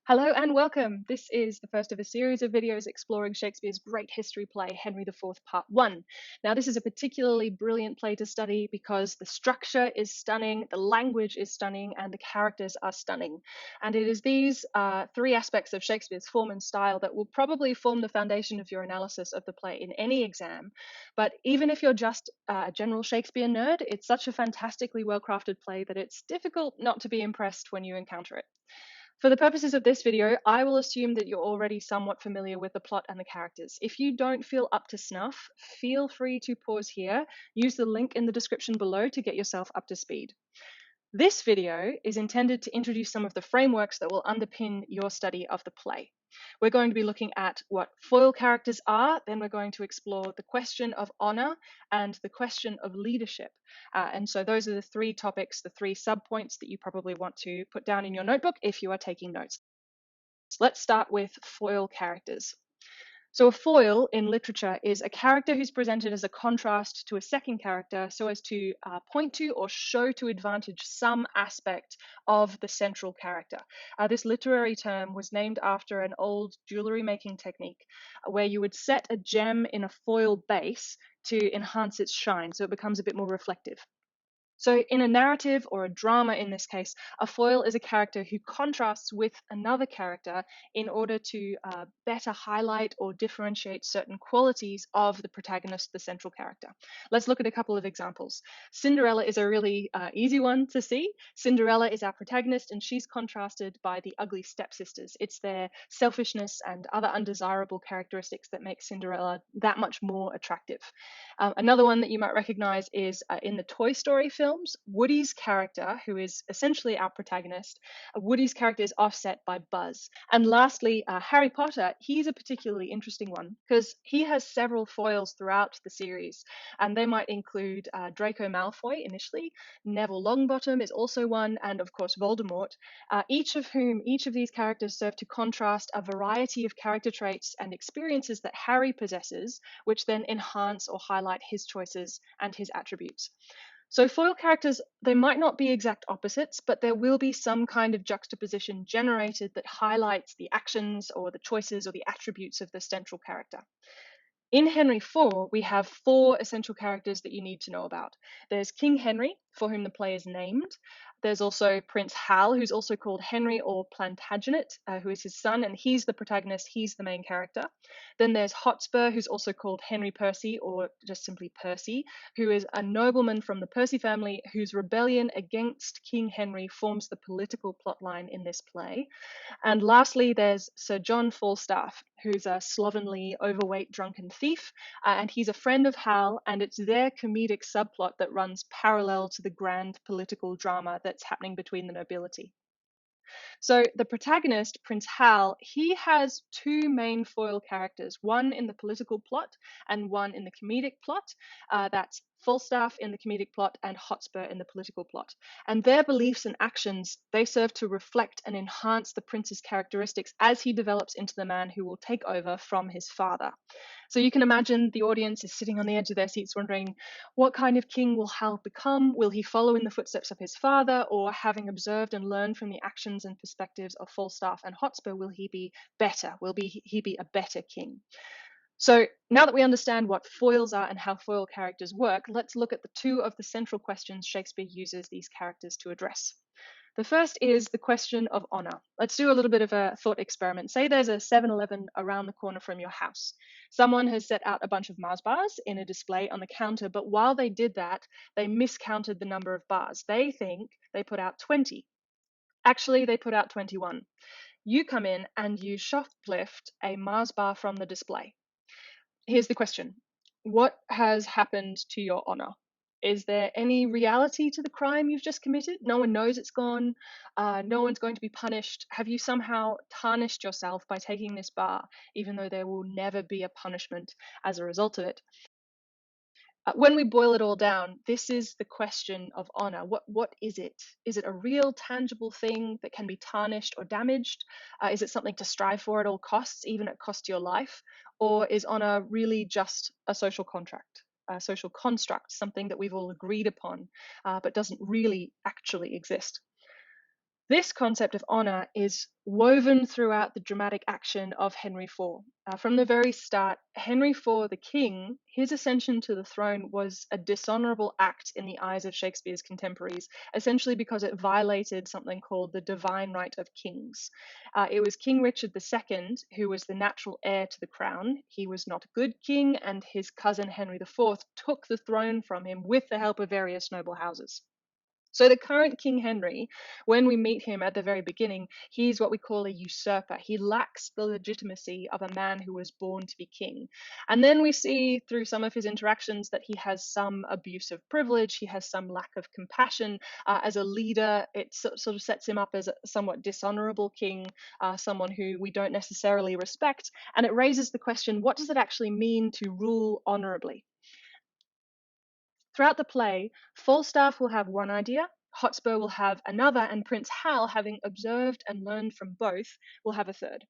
Hello and welcome. This is the first of a series of videos exploring Shakespeare's great history play, Henry IV, Part 1. Now, this is a particularly brilliant play to study because the structure is stunning, the language is stunning, and the characters are stunning. And it is these three aspects of Shakespeare's form and style that will probably form the foundation of your analysis of the play in any exam. But even if you're just a general Shakespeare nerd, it's such a fantastically well-crafted play that it's difficult not to be impressed when you encounter it. For the purposes of this video, I will assume that you're already somewhat familiar with the plot and the characters. If you don't feel up to snuff, feel free to pause here, use the link in the description below to get yourself up to speed. This video is intended to introduce some of the frameworks that will underpin your study of the play. We're going to be looking at what foil characters are, then we're going to explore the question of honor and the question of leadership. And so those are the three topics, the three subpoints that you probably want to put down in your notebook if you are taking notes. So let's start with foil characters. So a foil in literature is a character who's presented as a contrast to a second character so as to point to or show to advantage some aspect of the central character. This literary term was named after an old jewelry making technique where you would set a gem in a foil base to enhance its shine so it becomes a bit more reflective. So in a narrative or a drama in this case, a foil is a character who contrasts with another character in order to better highlight or differentiate certain qualities of the protagonist, the central character. Let's look at a couple of examples. Cinderella is a really easy one to see. Cinderella is our protagonist and she's contrasted by the ugly stepsisters. It's their selfishness and other undesirable characteristics that make Cinderella that much more attractive. Another one that you might recognize is in the Toy Story films, Woody's character, who is essentially our protagonist, Woody's character is offset by Buzz. And lastly, Harry Potter, he's a particularly interesting one because he has several foils throughout the series, and they might include Draco Malfoy initially, Neville Longbottom is also one, and of course Voldemort, each of these characters serve to contrast a variety of character traits and experiences that Harry possesses, which then enhance or highlight his choices and his attributes. So foil characters, they might not be exact opposites, but there will be some kind of juxtaposition generated that highlights the actions or the choices or the attributes of the central character. In Henry IV, we have four essential characters that you need to know about. There's King Henry, for whom the play is named. There's also Prince Hal, who's also called Henry or Plantagenet, who is his son, and he's the protagonist, he's the main character. Then there's Hotspur, who's also called Henry Percy, or just simply Percy, who is a nobleman from the Percy family whose rebellion against King Henry forms the political plotline in this play. And lastly, there's Sir John Falstaff, who's a slovenly, overweight, drunken thief, and he's a friend of Hal, and it's their comedic subplot that runs parallel to the grand political drama that's happening between the nobility. So the protagonist, Prince Hal, he has two main foil characters, one in the political plot and one in the comedic plot. That's Falstaff in the comedic plot and Hotspur in the political plot. And their beliefs and actions, they serve to reflect and enhance the prince's characteristics as he develops into the man who will take over from his father. So you can imagine the audience is sitting on the edge of their seats wondering, what kind of king will Hal become? Will he follow in the footsteps of his father, or having observed and learned from the actions and perspectives of Falstaff and Hotspur, will he be better? Will he be a better king? So now that we understand what foils are and how foil characters work, let's look at the two of the central questions Shakespeare uses these characters to address. The first is the question of honor. Let's do a little bit of a thought experiment. Say there's a 7-Eleven around the corner from your house. Someone has set out a bunch of Mars bars in a display on the counter, but while they did that, they miscounted the number of bars. They think they put out 20. Actually, they put out 21. You come in and you shoplift a Mars bar from the display. Here's the question. What has happened to your honor? Is there any reality to the crime you've just committed? No one knows it's gone. No one's going to be punished. Have you somehow tarnished yourself by taking this bar, even though there will never be a punishment as a result of it? When we boil it all down, this is the question of honor. What is it? Is it a real tangible thing that can be tarnished or damaged? Is it something to strive for at all costs, even at cost to your life? Or is honor really just a social contract, a social construct, something that we've all agreed upon, but doesn't really actually exist? This concept of honour is woven throughout the dramatic action of Henry IV. From the very start, Henry IV, the king, his ascension to the throne was a dishonourable act in the eyes of Shakespeare's contemporaries, essentially because it violated something called the divine right of kings. It was King Richard II who was the natural heir to the crown. He was not a good king, and his cousin Henry IV took the throne from him with the help of various noble houses. So the current King Henry, when we meet him at the very beginning, he's what we call a usurper. He lacks the legitimacy of a man who was born to be king. And then we see through some of his interactions that he has some abuse of privilege, he has some lack of compassion. As a leader, it sort of sets him up as a somewhat dishonorable king, someone who we don't necessarily respect. And it raises the question, what does it actually mean to rule honorably? Throughout the play, Falstaff will have one idea, Hotspur will have another, and Prince Hal, having observed and learned from both, will have a third.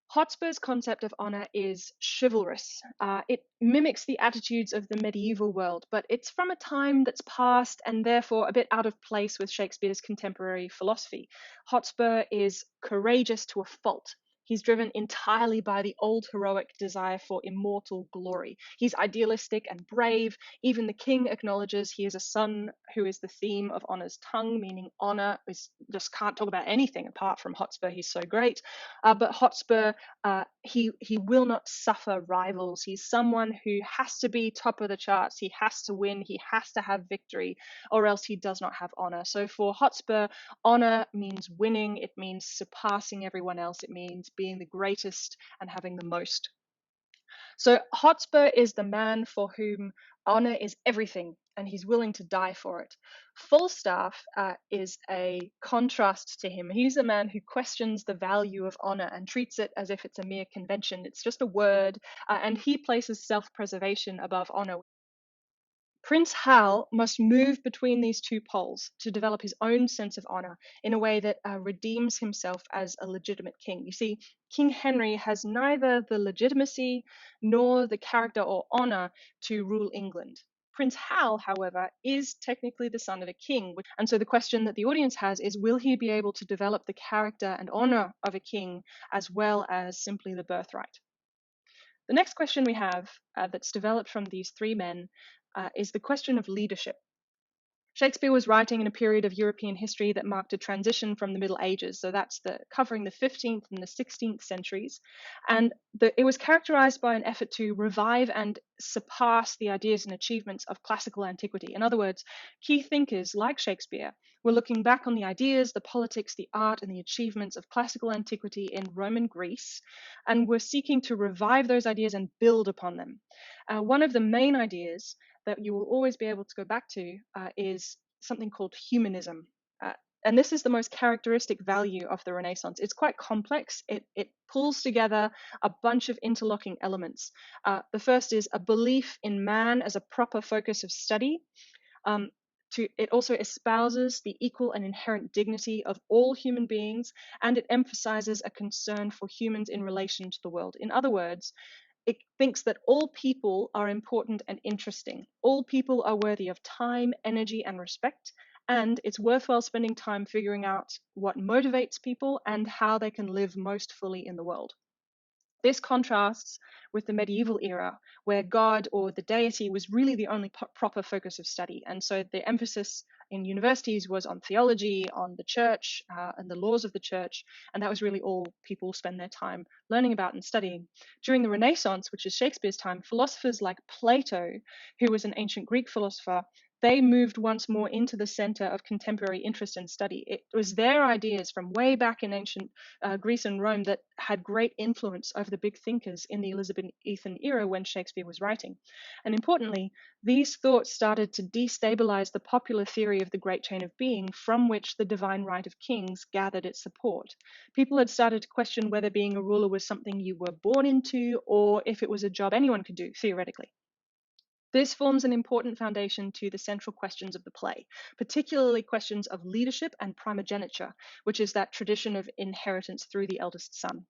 Hotspur's concept of honour is chivalrous. It mimics the attitudes of the medieval world, but it's from a time that's past and therefore a bit out of place with Shakespeare's contemporary philosophy. Hotspur is courageous to a fault. He's driven entirely by the old heroic desire for immortal glory. He's idealistic and brave. Even the king acknowledges he is a son who is the theme of honour's tongue, meaning honour just can't talk about anything apart from Hotspur. He's so great. But Hotspur, he will not suffer rivals. He's someone who has to be top of the charts. He has to win. He has to have victory, or else he does not have honor. So for Hotspur, honor means winning. It means surpassing everyone else. It means being the greatest and having the most. So Hotspur is the man for whom honor is everything, and he's willing to die for it. Falstaff is a contrast to him. He's a man who questions the value of honor and treats it as if it's a mere convention. It's just a word, and he places self-preservation above honor. Prince Hal must move between these two poles to develop his own sense of honor in a way that redeems himself as a legitimate king. You see, King Henry has neither the legitimacy nor the character or honor to rule England. Prince Hal, however, is technically the son of a king. And so the question that the audience has is, will he be able to develop the character and honor of a king as well as simply the birthright? The next question we have that's developed from these three men is the question of leadership. Shakespeare was writing in a period of European history that marked a transition from the Middle Ages, so that's covering the 15th and the 16th centuries, and it was characterized by an effort to revive and surpass the ideas and achievements of classical antiquity. In other words, key thinkers like Shakespeare were looking back on the ideas, the politics, the art, and the achievements of classical antiquity in Roman Greece, and were seeking to revive those ideas and build upon them. One of the main ideas that you will always be able to go back to is something called humanism. And this is the most characteristic value of the Renaissance. It's quite complex. It pulls together a bunch of interlocking elements. The first is a belief in man as a proper focus of study. It also espouses the equal and inherent dignity of all human beings, and it emphasizes a concern for humans in relation to the world. In other words, it thinks that all people are important and interesting. All people are worthy of time, energy, and respect, and it's worthwhile spending time figuring out what motivates people and how they can live most fully in the world. This contrasts with the medieval era, where God or the deity was really the only proper focus of study. And so the emphasis in universities was on theology, on the church, and the laws of the church. And that was really all people spend their time learning about and studying. During the Renaissance, which is Shakespeare's time, philosophers like Plato, who was an ancient Greek philosopher, they moved once more into the center of contemporary interest and study. It was their ideas from way back in ancient Greece and Rome that had great influence over the big thinkers in the Elizabethan era when Shakespeare was writing. And importantly, these thoughts started to destabilize the popular theory of the great chain of being from which the divine right of kings gathered its support. People had started to question whether being a ruler was something you were born into or if it was a job anyone could do, theoretically. This forms an important foundation to the central questions of the play, particularly questions of leadership and primogeniture, which is that tradition of inheritance through the eldest son.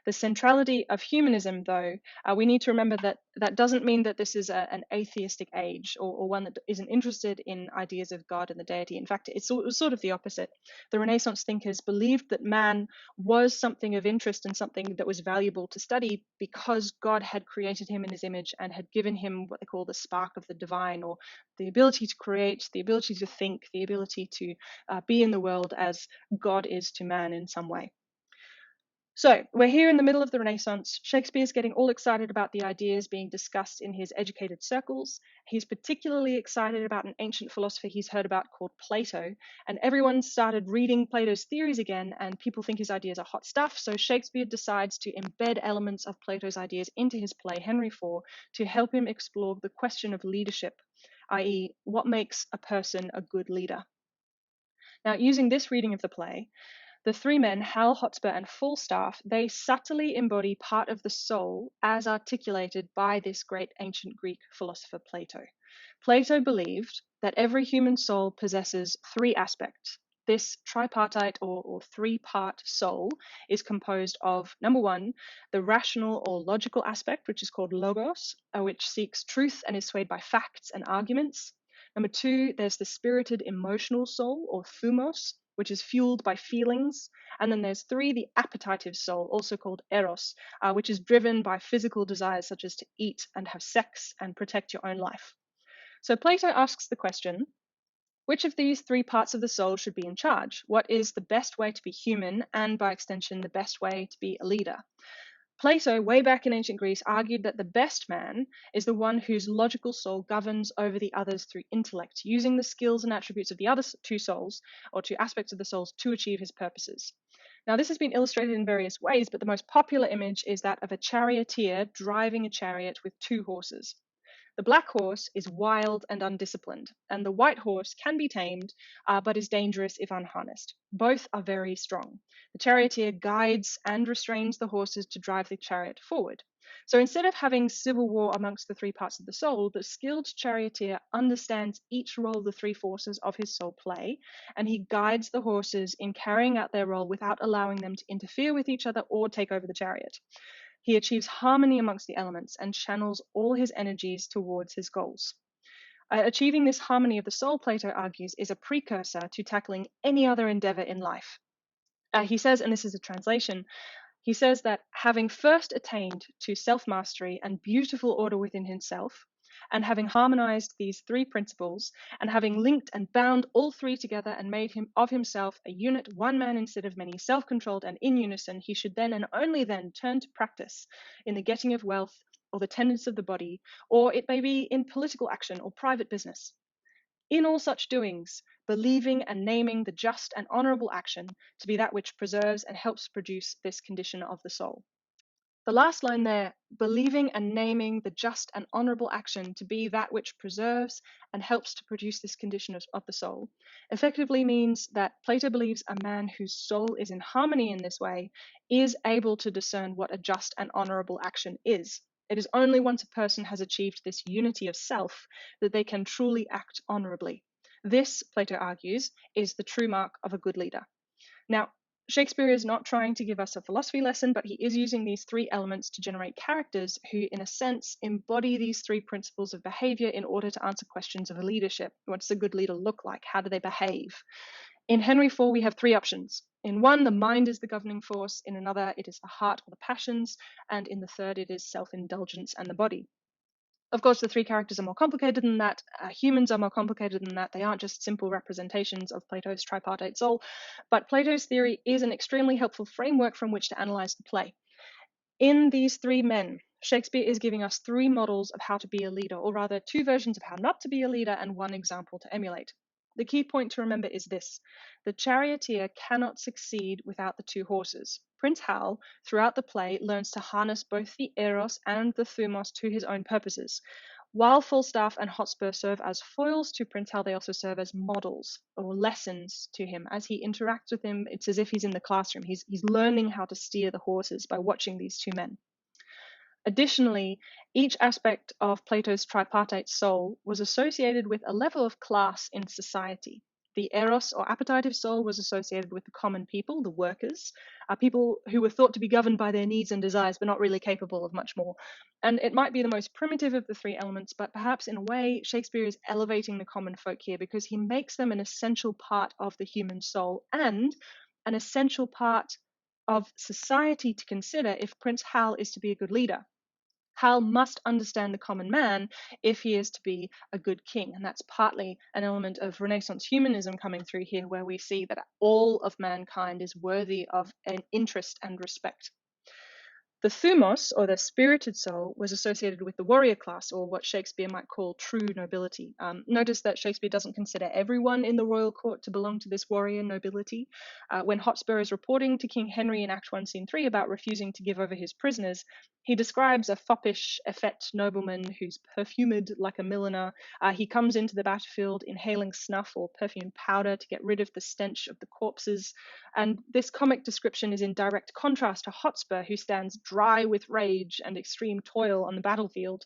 The centrality of humanism, though, we need to remember that that doesn't mean that this is an atheistic age or one that isn't interested in ideas of God and the deity. In fact, it's sort of the opposite. The Renaissance thinkers believed that man was something of interest and something that was valuable to study because God had created him in his image and had given him what they call the spark of the divine, or the ability to create, the ability to think, the ability to be in the world as God is to man in some way. So we're here in the middle of the Renaissance. Shakespeare's getting all excited about the ideas being discussed in his educated circles. He's particularly excited about an ancient philosopher he's heard about called Plato, and everyone started reading Plato's theories again, and people think his ideas are hot stuff, so Shakespeare decides to embed elements of Plato's ideas into his play Henry IV to help him explore the question of leadership, i.e., what makes a person a good leader. Now, using this reading of the play, the three men, Hal, Hotspur, and Falstaff, they subtly embody part of the soul as articulated by this great ancient Greek philosopher Plato. Plato believed that every human soul possesses three aspects. This tripartite or three-part soul is composed of, number one, the rational or logical aspect, which is called logos, which seeks truth and is swayed by facts and arguments. Number two, there's the spirited emotional soul, or thumos, which is fueled by feelings. And then there's three, the appetitive soul, also called eros, which is driven by physical desires such as to eat and have sex and protect your own life. So Plato asks the question, which of these three parts of the soul should be in charge? What is the best way to be human and, by extension, the best way to be a leader? Plato, way back in ancient Greece, argued that the best man is the one whose logical soul governs over the others through intellect, using the skills and attributes of the other two souls, or two aspects of the souls, to achieve his purposes. Now, this has been illustrated in various ways, but the most popular image is that of a charioteer driving a chariot with two horses. The black horse is wild and undisciplined, and the white horse can be tamed, but is dangerous if unharnessed. Both are very strong. The charioteer guides and restrains the horses to drive the chariot forward. So instead of having civil war amongst the three parts of the soul, the skilled charioteer understands each role the three forces of his soul play, and he guides the horses in carrying out their role without allowing them to interfere with each other or take over the chariot. He achieves harmony amongst the elements and channels all his energies towards his goals. Achieving this harmony of the soul, Plato argues, is a precursor to tackling any other endeavor in life. He says, and this is a translation, he says that having first attained to self-mastery and beautiful order within himself, and having harmonized these three principles, and having linked and bound all three together and made him of himself a unit, one man instead of many, self-controlled and in unison, he should then and only then turn to practice in the getting of wealth or the tendance of the body, or it may be in political action or private business. In all such doings, believing and naming the just and honorable action to be that which preserves and helps produce this condition of the soul. The last line there, believing and naming the just and honorable action to be that which preserves and helps to produce this condition of the soul, effectively means that Plato believes a man whose soul is in harmony in this way is able to discern what a just and honorable action is. It is only once a person has achieved this unity of self that they can truly act honorably. This, Plato argues, is the true mark of a good leader. Now, Shakespeare is not trying to give us a philosophy lesson, but he is using these three elements to generate characters who, in a sense, embody these three principles of behavior in order to answer questions of leadership. What does a good leader look like? How do they behave? In Henry IV, we have three options. In one, the mind is the governing force. In another, it is the heart or the passions. And in the third, it is self-indulgence and the body. Of course, the three characters are more complicated than that. Humans are more complicated than that. They aren't just simple representations of Plato's tripartite soul, but Plato's theory is an extremely helpful framework from which to analyze the play. In these three men, Shakespeare is giving us three models of how to be a leader, or rather two versions of how not to be a leader and one example to emulate. The key point to remember is this: the charioteer cannot succeed without the two horses. Prince Hal, throughout the play, learns to harness both the eros and the thumos to his own purposes. While Falstaff and Hotspur serve as foils to Prince Hal, they also serve as models or lessons to him. As he interacts with him, it's as if he's in the classroom. He's learning how to steer the horses by watching these two men. Additionally, each aspect of Plato's tripartite soul was associated with a level of class in society. The eros, or appetitive soul, was associated with the common people, the workers, people who were thought to be governed by their needs and desires, but not really capable of much more. And it might be the most primitive of the three elements, but perhaps in a way, Shakespeare is elevating the common folk here because he makes them an essential part of the human soul and an essential part of society to consider if Prince Hal is to be a good leader. Hal must understand the common man if he is to be a good king. And that's partly an element of Renaissance humanism coming through here, where we see that all of mankind is worthy of an interest and respect. The thumos, or the spirited soul, was associated with the warrior class, or what Shakespeare might call true nobility. Notice that Shakespeare doesn't consider everyone in the royal court to belong to this warrior nobility. When Hotspur is reporting to King Henry in Act 1, Scene 3 about refusing to give over his prisoners, he describes a foppish, effete nobleman who's perfumed like a milliner. He comes into the battlefield inhaling snuff or perfumed powder to get rid of the stench of the corpses. And this comic description is in direct contrast to Hotspur, who stands dry with rage and extreme toil on the battlefield.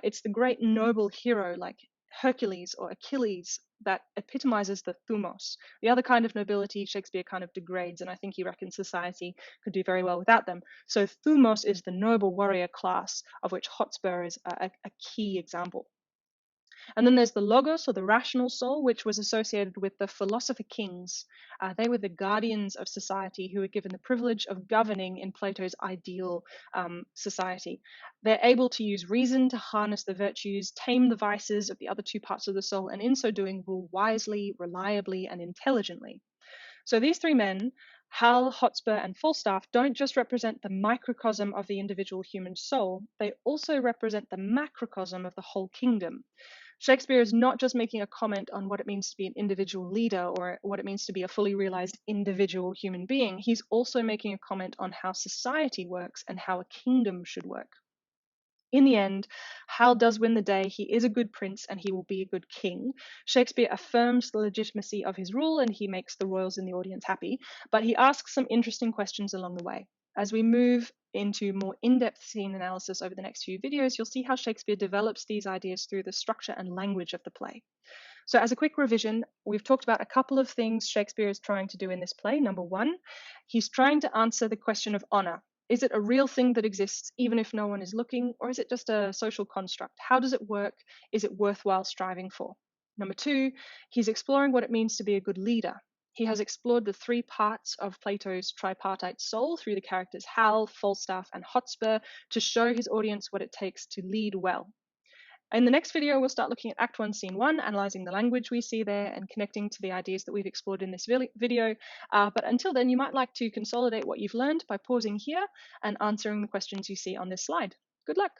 It's the great noble hero like Hercules or Achilles that epitomizes the thumos. The other kind of nobility Shakespeare kind of degrades, and I think he reckons society could do very well without them. So thumos is the noble warrior class, of which Hotspur is a key example. And then there's the logos, or the rational soul, which was associated with the philosopher kings. They were the guardians of society who were given the privilege of governing in Plato's ideal society. They're able to use reason to harness the virtues, tame the vices of the other two parts of the soul, and in so doing rule wisely, reliably, and intelligently. So these three men, Hal, Hotspur, and Falstaff, don't just represent the microcosm of the individual human soul, they also represent the macrocosm of the whole kingdom. Shakespeare is not just making a comment on what it means to be an individual leader or what it means to be a fully realized individual human being. He's also making a comment on how society works and how a kingdom should work. In the end, Hal does win the day. He is a good prince and he will be a good king. Shakespeare affirms the legitimacy of his rule and he makes the royals in the audience happy, but he asks some interesting questions along the way. As we move into more in-depth scene analysis over the next few videos, you'll see how Shakespeare develops these ideas through the structure and language of the play. So as a quick revision, we've talked about a couple of things Shakespeare is trying to do in this play. Number one, he's trying to answer the question of honor. Is it a real thing that exists even if no one is looking, or is it just a social construct? How does it work? Is it worthwhile striving for? Number two, he's exploring what it means to be a good leader. He has explored the three parts of Plato's tripartite soul through the characters Hal, Falstaff, and Hotspur to show his audience what it takes to lead well. In the next video, we'll start looking at Act 1, Scene 1, analysing the language we see there and connecting to the ideas that we've explored in this video. But until then, you might like to consolidate what you've learned by pausing here and answering the questions you see on this slide. Good luck!